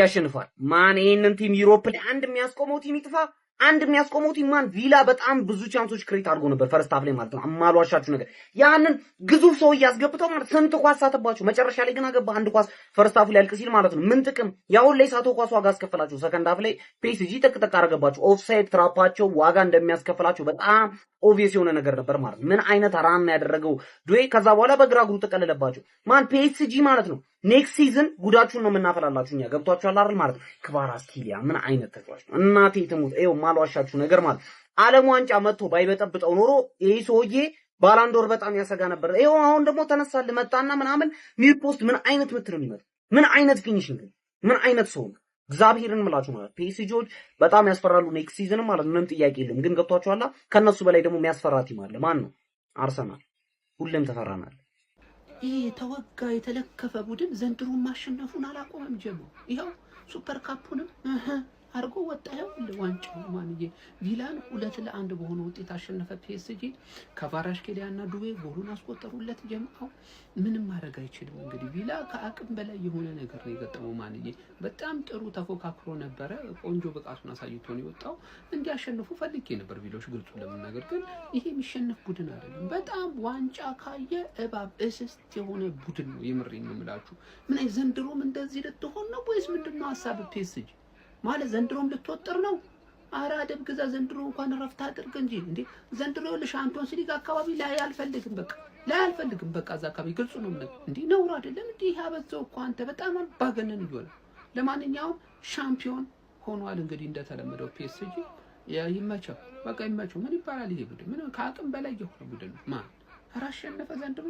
ያሸንፋል ማን ይሄንን ቲም ዩሮፕ ላይ አንድ የሚያስቆመው ቲም ይጥፋ አንድ የሚያስቆመው ቲም ማን ቪላ በጣም ብዙ ቻንሶች ክሬት አድርጎ ነበር ፈርስት ሃፍ ላይ ማለት ነው አማሏሻችሁ ነገር ያንን ግዙፍ ሰው ያስገብተው ማለት ስንት ኳስ ሳተባችሁ መጨረሻ ላይ ግን አገባ አንድ ኳስ ፈርስት ሃፍ ላይ አልቅ ሲል ማለት ነው ምን ጥቅም ያው ላይ ሳቶ ኳስ ዋጋ አስከፈላችሁ ሰከንድ ሃፍ ላይ ፒኤስጂ ተቅጠቅ አረጋባችሁ ኦፍሳይድ ትራፓቸው ዋጋ እንደሚያስከፍላችሁ በጣም ኦብቪየስ የሆነ ነገር ነበር ማለት ምን አይነት አራና ያደረገው ዱዌ ከዛ በኋላ በግራግሩ ተቀለለባችሁ ማን ፒኤስጂ ማለት ነው ኔክስት ሲዝን ጉዳችሁን ነው የምናፈላላችሁ እኛ ገብቷችኋል አይደል ማለት ነው ክቫራትስኬሊያ ምን አይነት ተጫዋች ነው እናቴ ትሙት ይኸው ማሏሻችሁ ነገር ማለት ዓለም ዋንጫ መጥቶ ባይበጠብጠው ኖሮ ይሄ ሰውዬ ባላንዶር በጣም ያሰጋ ነበር ይኸው አሁን ደግሞ ተነሳል መጣና ምናምን ሚድ ፖስት ምን አይነት ምት ነው የሚመጣው ምን አይነት ፊኒሽንግ ምን አይነት ሰው እግዚአብሔርን ምላችሁ ማለት ፒኤስጂዎች በጣም ያስፈራሉ ኔክስት ሲዝን ማለት ምንም ጥያቄ የለም ግን ገብቷችኋል ከነሱ በላይ ደግሞ የሚያስፈራ ቲም አለ ማን ነው አርሰናል ሁሉም ተፈራናል ይሄ ተወጋ የተለከፈ ቡድን ዘንድሮ ማሸነፉን አላቆመም ጀመው ይሄው ሱፐር ካፑንም አርጎ ወጣው ለዋንጫው ማንዬ ቪላን 2-1 በሆነ ውጤት አሸነፈ ፒኤስጂ ከቫራትስኬሊያና ዱዌ ጎሉን አስቆጠሩለት ጀምአው ምንም ማድረግ አይችልም እንግዲህ ቪላ ከአቅም በላይ የሆነ ነገር ነው የገጠመው ማንዬ በጣም ጥሩ ተፎካክሮ ነበር ቆንጆ ብቃቱን አሳይቶ ነው የወጣው እንዲያሸንፉ ፈልጌ ነበር ቪሎች ግልጹ ለመናገር ግን ይሄ የሚሸነፍ ቡድን አይደለም በጣም ዋንጫ ካየ እባብ እስስት የሆነ ቡድን ነው የምሬን ነው የምላችሁ ምን አይ ዘንድሮም እንደዚህ ልትሆን ነው ወይስ ምንድነው ሐሳብ ፒኤስጂ ማለት ዘንድሮም ልትወጥር ነው አራደም ግዛ ዘንድሮ እንኳን ረፍት አድርግ እንጂ ዘንድሮ ለሻምፒዮንስ ሊግ አካባቢ ላይ አልፈልግም በቃ እዛ አካባቢ ግልጹ ነው እንዴ ነው አይደለም እንዴ ያበዛው እኮ አንተ በጣም ባገነን ይሆነ ለማንኛውም ሻምፒዮን ሆኗል እንግዲህ እንደተለመደው ፒኤስጂ ይመቸው በቃ ይመቸው ምን ይባላል ይሄ ቡድን ምን ከአቅም በላይ የሆነ ቡድን ነው ማን አራሸነፈ ዘንድሮ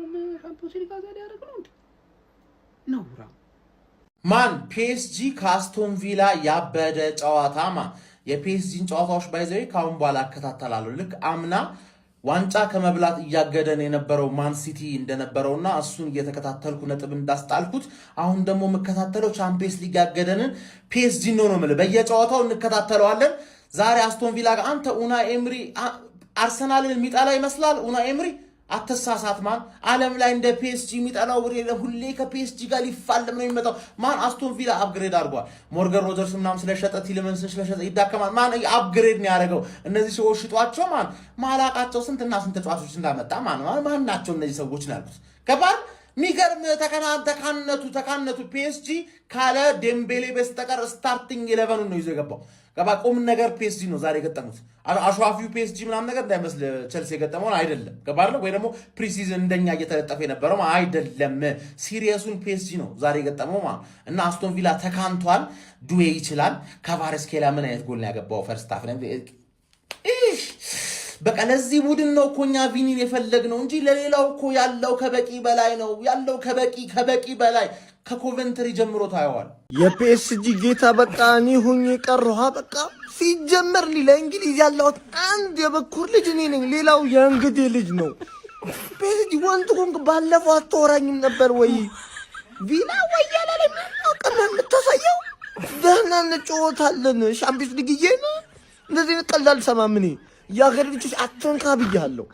ሻምፒዮንስ ሊግ አዛል ያደርግ ነው እንዴ ነውራ ማን ፒኤስጂ ካስቶን ቪላ ያበደ ጨዋታማ የፒኤስጂን ጨዋታዎች ባይዘይ ካሁን በኋላ አከታተላለሁ ልክ አምና ዋንጫ ከመብላት እያገደን የነበረው ማን ሲቲ እንደነበረውና እሱን እየተከታተልኩ ነጥብ እንዳስጣልኩት አሁን ደግሞ መከታተለው ቻምፒየንስ ሊግ ያገደንን ፒኤስጂ ነው ማለት በየጨዋታው እንከታተለዋለን ዛሬ አስቶን ቪላ ጋር አንተ ኡና ኤምሪ አርሰናልን የሚጣላ ይመስላል ኡና ኤምሪ አተሳሳት ማን ዓለም ላይ እንደ ፒኤስጂ የሚጣላው ሁሌ ከፒኤስጂ ጋር ሊፋለም ነው የሚመጣው ማን አስቶን ቪላ አፕግሬድ አድርጓል ሞርጋን ሮጀርስ ምናምን ስለሸጠ ቲለመንስ ስለሸጠ ይዳከማል ማን አፕግሬድ ነው ያደረገው እነዚህ ሰዎች ሽጧቸው ማን ማላቃቸው ስንትና ስንት ተጫዋቾች እንዳመጣ ማን ናቸው እነዚህ ሰዎች ናሉት ከባል ሚገርም ተካነቱ ፒኤስጂ ካለ ዴምቤሌ በስተቀር ስታርቲንግ 11 ነው ይዞ የገባው ገባቆም ነገር ፒኤስጂ ነው ዛሬ ገጠሙት አሽዋፊው ፒኤስጂ ምናምን ነገር እንዳይመስል ቸልሲ ገጠመው አይደለም ገባለ ወይ ደግሞ ፕሪሲዝን እንደኛ እየተለጠፈ የነበረው አይደለም ሲሪየሱን ፒኤስጂ ነው ዛሬ ገጠመው እና አስቶን ቪላ ተካንቷል ዱዌ ይችላል ከቫራትስኬሊያ ምን አይነት ጎል ያገባው ፈርስት ሃፍ በቃ ለዚህ ቡድን ነው ኮኛ ቪኒን የፈለግነው እንጂ ለሌላው እኮ ያለው ከበቂ በላይ ነው ያለው ከበቂ በላይ ከኮቨንትሪ ጀምሮ ታየዋል የፒኤስጂ ጌታ በቃ እኔ ሆኜ ቀረሁ በቃ ሲጀመር ለእንግሊዝ ያለው አንድ የበኩር ልጅ እኔ ነኝ ሌላው የእንግዴ ልጅ ነው ፒኤስጂ ወንድ ኮንክ ባለፈው አትወራኝም ነበር ወይ ቪላ ወይ ያላለ ነው ቀመን ተሳየው ደህና እንጫወታለን ሻምፒዮንስ ሊግ ይየን እንደዚህ ቀላል ሰማምኔ ያገር ልጅ አትንካ ብያለሁ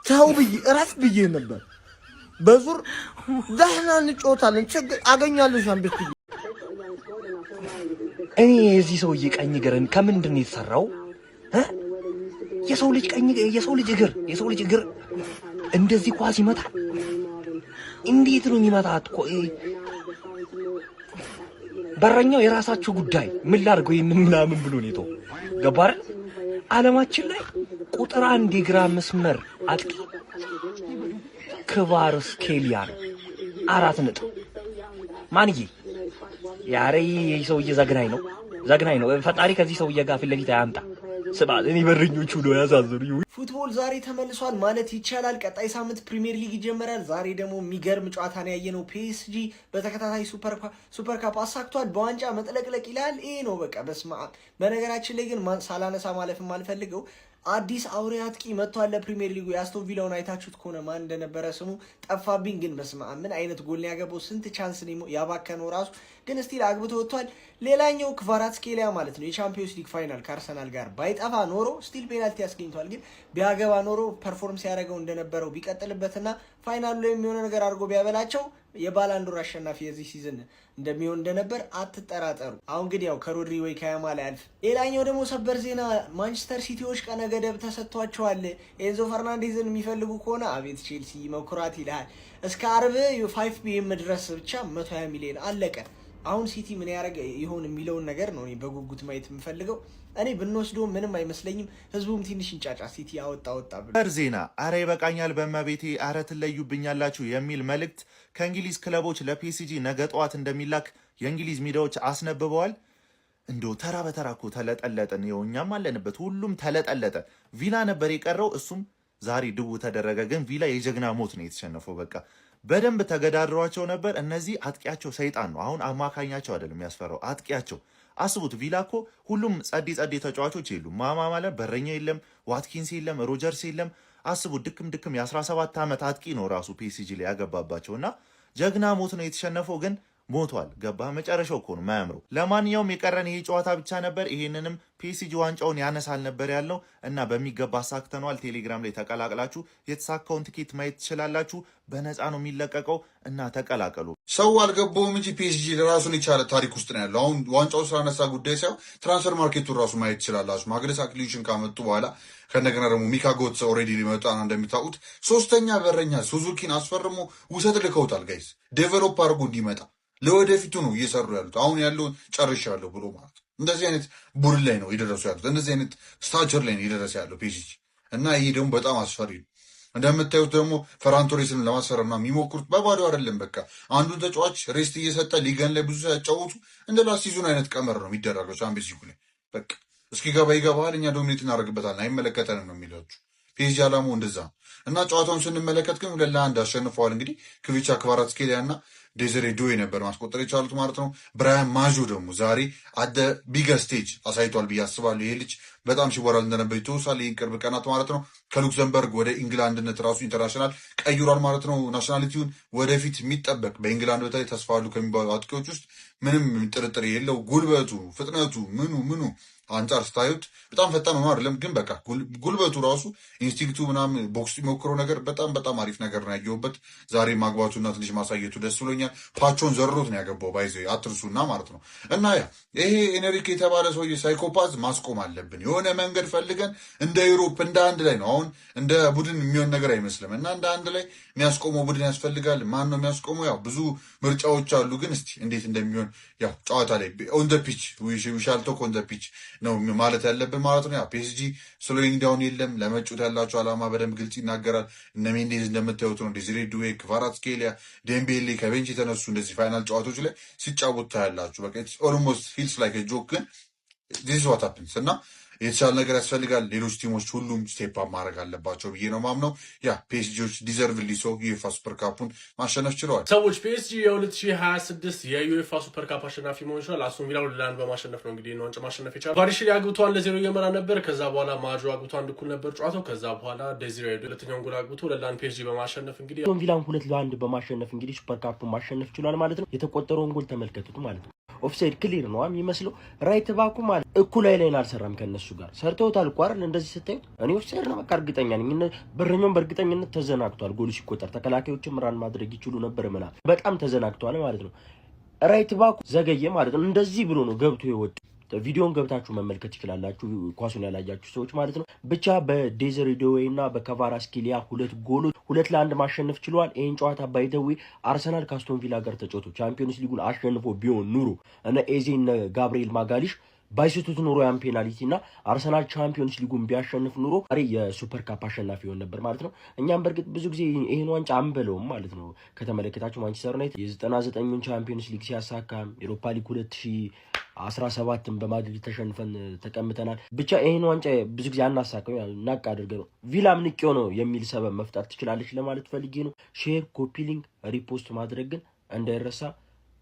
ታው ብዬ እራስ ብዬ ነበር በዙር ደህና እንጫወታለን ችግር አገኛለሁ ሻምፒዮንስ እኔ እዚህ ሰውዬ ቀኝ እግርን ከምንድን ነው የተሰራው የሰው ልጅ እግር እንደዚህ ኳስ ይመታል እንዴት ነው የሚመታት በረኛው የራሳችሁ ጉዳይ ምን ላድርገው ምናምን ብሎ ነው የተው ገባር ዓለማችን ላይ ቁጥር 1 የግራ መስመር አጥቂ ክቫራትስኬሊያ 4 ነጥብ ማንዬ ያሬ ሰውዬ ዘግናኝ ነው ፈጣሪ ከዚህ ሰውዬ ጋር ፊት ለፊት አያምጣ ስባል እኔ በረኞቹ ነው ያሳዝሩ ፉትቦል ዛሬ ተመልሷል ማለት ይቻላል ቀጣይ ሳምንት ፕሪሚየር ሊግ ይጀምራል ዛሬ ደግሞ የሚገርም ጨዋታ ነው ያየነው ፒኤስጂ በተከታታይ ሱፐር ካፕ አሳክቷል በዋንጫ መጥለቅለቅ ይላል ይሄ ነው በቃ በስማ በነገራችን ላይ ግን ሳላነሳ ማለፍም አልፈልገው አዲስ አውሬ አጥቂ መጥቷል ለፕሪሚየር ሊጉ ያስቶን ቪላውን አይታችሁት ከሆነ ማን እንደነበረ ስሙ ጠፋብኝ ግን በስማ ምን አይነት ጎል ያገባው ስንት ቻንስ ነው ያባከነው ራሱ ግን ስቲል አግብቶ ወጥቷል ሌላኛው ክቫራትስኬሊያ ማለት ነው የቻምፒዮንስ ሊግ ፋይናል ከአርሰናል ጋር ባይጠፋ ኖሮ ስቲል ፔናልቲ ያስገኝቷል ግን ቢያገባ ኖሮ ፐርፎርም ሲያደርገው እንደነበረው ቢቀጥልበትና ፋይናሉ ላይ የሚሆነ ነገር አድርጎ ቢያበላቸው የባላንዶር አሸናፊ የዚህ ሲዝን እንደሚሆን እንደነበር አትጠራጠሩ። አሁን ግን ያው ከሮድሪ ወይ ከያማል አያልፍ። ሌላኛው ደግሞ ሰበር ዜና ማንቸስተር ሲቲዎች ቀነ ገደብ ተሰጥቷቸዋል። ኤንዞ ፈርናንዴዝን የሚፈልጉ ከሆነ አቤት ቼልሲ መኩራት ይልሃል። እስከ አርብ 5 ፒኤም ድረስ ብቻ 120 ሚሊዮን አለቀ። አሁን ሲቲ ምን ያደርግ ይሆን የሚለውን ነገር ነው እኔ በጉጉት ማየት የምፈልገው። እኔ ብንወስደው ምንም አይመስለኝም። ህዝቡም ትንሽ እንጫጫ ሲቲ ያወጣ ብሎ ዜና አረ ይበቃኛል በመቤቴ አረ ትለዩብኛላችሁ የሚል መልእክት ከእንግሊዝ ክለቦች ለፒኤስጂ ነገ ጠዋት እንደሚላክ የእንግሊዝ ሚዲያዎች አስነብበዋል። እንደው ተራ በተራ እኮ ተለጠለጥን። ይኸው እኛም አለንበት፣ ሁሉም ተለጠለጠ። ቪላ ነበር የቀረው፣ እሱም ዛሬ ድው ተደረገ። ግን ቪላ የጀግና ሞት ነው የተሸነፈው። በቃ በደንብ ተገዳድሯቸው ነበር። እነዚህ አጥቂያቸው ሰይጣን ነው። አሁን አማካኛቸው አይደለም የሚያስፈራው፣ አጥቂያቸው አስቡት። ቪላ እኮ ሁሉም ጸዴ ተጫዋቾች የሉም። ማማ ማለት በረኛ የለም፣ ዋትኪንስ የለም፣ ሮጀርስ የለም። አስቡት ድክም የ17 ዓመት አጥቂ ነው ራሱ ፒኤስጂ ላይ ያገባባቸው እና ጀግና ሞት ነው የተሸነፈው። ግን ሞቷል። ገባ መጨረሻው እኮ ነው ማያምረው። ለማንኛውም የቀረን ይሄ ጨዋታ ብቻ ነበር። ይሄንንም ፒኤስጂ ዋንጫውን ያነሳል ነበር ያለው እና በሚገባ አሳክተነዋል። ቴሌግራም ላይ ተቀላቅላችሁ የተሳካውን ትኬት ማየት ትችላላችሁ። በነፃ ነው የሚለቀቀው እና ተቀላቀሉ። ሰው አልገባውም እንጂ ፒኤስጂ ራሱን የቻለ ታሪክ ውስጥ ነው ያለው። አሁን ዋንጫው ስላነሳ ጉዳይ ሳይሆን ትራንስፈር ማርኬቱን ራሱ ማየት ትችላላችሁ። ማግለስ አክሊሽን ካመጡ በኋላ ከነገና ደግሞ ሚካ ጎትስ ኦልሬዲ ሊመጣ ነው እንደሚታውቁት። ሶስተኛ በረኛ ሱዙኪን አስፈርሞ ውሰት ልከውታል። ጋይስ ዴቨሎፕ አድርጎ እንዲመጣ ለወደፊቱ ነው እየሰሩ ያሉት። አሁን ያለውን ጨርሻለሁ ብሎ ማለት ነው። እንደዚህ አይነት ቡድን ላይ ነው የደረሱ ያሉት። እንደዚህ አይነት ስታቸር ላይ ነው የደረሰ ያለው ፒኤስጂ እና ይሄ ደግሞ በጣም አስፈሪ ነው። እንደምታዩት ደግሞ ፈራን ቶሬስን ለማስፈረም ነው የሚሞክሩት። በባዶ አይደለም። በቃ አንዱን ተጫዋች ሬስት እየሰጠ ሊገን ላይ ብዙ ያጫወቱ እንደ ላስት ሲዙን አይነት ቀመር ነው የሚደረገው ቻምፒየንስ ሊግ ላይ። በቃ እስኪገባ ይገባል፣ እኛ ዶሚኔት እናደርግበታለን፣ አይመለከተንም ነው የሚላችሁ ፒኤስጂ አላማው እንደዛ ነው። እና ጨዋታውን ስንመለከት ግን 2-1 አሸንፈዋል። እንግዲህ ክቪቻ ክቫራትስኬሊያ እና ዴዘሬ ዱዌ ነበር ማስቆጠር የቻሉት ማለት ነው። ብራያን ማዦ ደግሞ ዛሬ አደ ቢገ ስቴጅ አሳይቷል ብዬ አስባለሁ። ይሄ ልጅ በጣም ሲወራል እንደነበር ይተወሳል። ይህን ቅርብ ቀናት ማለት ነው ከሉክሰምበርግ ወደ ኢንግላንድነት ራሱ ኢንተርናሽናል ቀይሯል ማለት ነው። ናሽናሊቲውን ወደፊት የሚጠበቅ በኢንግላንድ በተለይ ተስፋ አሉ ከሚባሉ አጥቂዎች ውስጥ ምንም ጥርጥር የለው። ጉልበቱ፣ ፍጥነቱ፣ ምኑ አንጻር ስታዩት በጣም ፈጣን ሆኖ አይደለም፣ ግን በቃ ጉልበቱ ራሱ ኢንስቲንክቱ ምናምን ቦክስ የሚሞክረው ነገር በጣም አሪፍ ነገር ነው ያየሁበት። ዛሬ ማግባቱና ትንሽ ማሳየቱ ደስ ብሎኛል። ፓቾን ዘሮት ነው ያገባው ባይዘ አትርሱና ማለት ነው። እና ይሄ ኤነሪክ የተባለ ሰውዬ ሳይኮፓዝ ማስቆም አለብን። የሆነ መንገድ ፈልገን እንደ ዩሮፕ እንደ አንድ ላይ ነው። አሁን እንደ ቡድን የሚሆን ነገር አይመስልም። እና እንደ አንድ ላይ የሚያስቆመው ቡድን ያስፈልጋል። ማን ነው የሚያስቆመው? ያው ብዙ ምርጫዎች አሉ፣ ግን እስቲ እንዴት እንደሚሆን ያው ጨዋታ ላይ ኦን ዘ ፒች ዊሻል ቶክ ኦን ዘ ፒች ነው ማለት ያለብን ማለት ነው። ያው ፒኤስጂ ስሎዊንግ ዳውን የለም። ለመጩት ያላቸው ዓላማ በደንብ ግልጽ ይናገራል። እነ ሜንዴዝ እንደምታዩት ነው። ዴዚሬ ዱዌ፣ ክቫራትስኬሊያ፣ ዴምቤሌ ከቤንች የተነሱ እንደዚህ ፋይናል ጨዋታዎች ላይ ሲጫወቱ ታያላችሁ። በቃ ኦልሞስት ፊልስ ላይክ ጆክ፣ ግን ዚስ ዋት ሃፕንስ እና የተሻለ ነገር ያስፈልጋል። ሌሎች ቲሞች ሁሉም ስቴፕ አፕ ማድረግ አለባቸው ብዬ ነው ማምነው። ያ ፒኤስጂዎች ዲዘርቭሊ ሰው ዩኤፋ ሱፐር ካፑን ማሸነፍ ችለዋል። ሰዎች ፒኤስጂ የ2026 የዩኤፋ ሱፐር ካፕ አሸናፊ መሆን ይችላል። አስቶን ቪላ 2-1 በማሸነፍ ነው እንግዲህ ዋንጫ ማሸነፍ የቻለው። ቫሪሽሊ አግብቶ 1-0 እየመራ ነበር። ከዛ በኋላ ማጆ አግብቶ 1 እኩል ነበር ጨዋታው። ከዛ በኋላ ዴዚሬ ሁለተኛውን ጎል አግብቶ 2-1 ፒኤስጂ በማሸነፍ እንግዲህ አስቶን ቪላን 2-1 በማሸነፍ እንግዲህ ሱፐር ካፑን ማሸነፍ ችሏል ማለት ነው። የተቆጠረውን ጎል ተመልከቱት ማለት ነው። ኦፍሳይድ ክሊር ነው የሚመስለው። ራይት ባኩ ማለት እኩል ላይ አልሰራም ከነሱ ጋር ሰርተውታል እኮ አይደል? እንደዚህ ስታዩት እኔ ኦፍሳይድ ነው በቃ እርግጠኛ ነኝ። በረኛውን በእርግጠኝነት ተዘናግቷል። ጎሉ ሲቆጠር ተከላካዮችም ራን ማድረግ ይችሉ ነበር ምናምን፣ በጣም ተዘናግቷል ማለት ነው። ራይት ባኩ ዘገየ ማለት ነው። እንደዚህ ብሎ ነው ገብቶ የወጣ። ቪዲዮን ገብታችሁ መመልከት ይችላላችሁ፣ ኳሱን ያላያችሁ ሰዎች ማለት ነው። ብቻ በዴዘሬ ዱዌ እና በክቫራትስኬሊያ 2 ጎሎች 2-1 ማሸነፍ ችሏል። ይህን ጨዋታ ባይደዌ አርሰናል ከአስቶን ቪላ ጋር ተጫውቶ ቻምፒዮንስ ሊጉን አሸንፎ ቢሆን ኑሮ እነ ኤዜ እነ ጋብሪኤል ማጋሊሽ ባይስቱት ኑሮ ያን ፔናልቲ እና አርሰናል ቻምፒዮንስ ሊጉን ቢያሸንፍ ኑሮ ዛሬ የሱፐር ካፕ አሸናፊ ይሆን ነበር ማለት ነው። እኛም በእርግጥ ብዙ ጊዜ ይሄን ዋንጫ አንበለውም ማለት ነው። ከተመለከታችሁ ማንቸስተር ዩናይትድ የ99ኙን ቻምፒዮንስ ሊግ ሲያሳካም ኤሮፓ ሊግ 2017ን በማድሪድ ተሸንፈን ተቀምጠናል። ብቻ ይሄን ዋንጫ ብዙ ጊዜ አናሳቀው ናቅ አድርገ ነው። ቪላም ንቄው ነው የሚል ሰበብ መፍጠር ትችላለች ለማለት ፈልጌ ነው። ሼር፣ ኮፒ ሊንክ፣ ሪፖስት ማድረግ ግን እንዳይረሳ።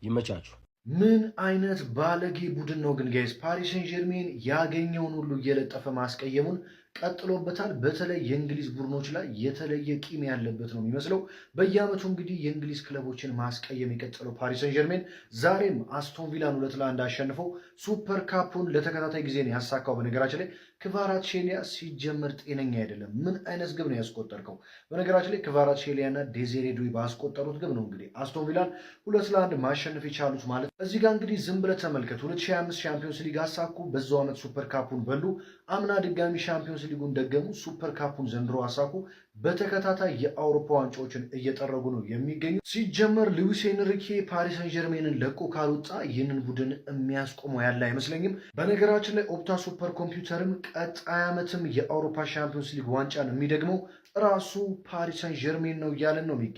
ይመቻችሁ። ምን አይነት ባለጌ ቡድን ነው ግን ጋይስ! ፓሪስ ሴን ጀርሜን ያገኘውን ሁሉ እየለጠፈ ማስቀየሙን ቀጥሎበታል። በተለይ የእንግሊዝ ቡድኖች ላይ የተለየ ቂም ያለበት ነው የሚመስለው። በየዓመቱ እንግዲህ የእንግሊዝ ክለቦችን ማስቀየም የቀጠለው ፓሪስ ሰን ጀርሜን ዛሬም አስቶን ቪላን 2-1 አሸንፎ ሱፐር ካፑን ለተከታታይ ጊዜ ነው ያሳካው። በነገራችን ላይ ክቫራትስኬሊያ ሲጀመር ጤነኛ አይደለም። ምን አይነት ግብ ነው ያስቆጠርከው? በነገራችን ላይ ክቫራትስኬሊያ እና ዴዚሬ ዱዌ ባስቆጠሩት ግብ ነው እንግዲህ አስቶን ቪላን 2-1 ማሸነፍ የቻሉት ማለት። እዚህ ጋር እንግዲህ ዝም ብለህ ተመልከት። 2025 ሻምፒዮንስ ሊግ አሳኩ፣ በዛው ዓመት ሱፐር ካፑን በሉ። አምና ድጋሚ ሻምፒዮንስ ሊጉን ደገሙ፣ ሱፐር ካፑን ዘንድሮ አሳኩ። በተከታታይ የአውሮፓ ዋንጫዎችን እየጠረጉ ነው የሚገኙ። ሲጀመር ሉዊስ ኤንሪኬ ፓሪስ ሰን ጀርሜንን ለቆ ካልወጣ ይህንን ቡድን የሚያስቆመው ያለ አይመስለኝም። በነገራችን ላይ ኦፕታ ሱፐር ኮምፒውተርም ቀጣይ ዓመትም የአውሮፓ ሻምፒዮንስ ሊግ ዋንጫን የሚደግመው ራሱ ፓሪስ ሰን ጀርሜን ነው እያለን ነው የሚገኝ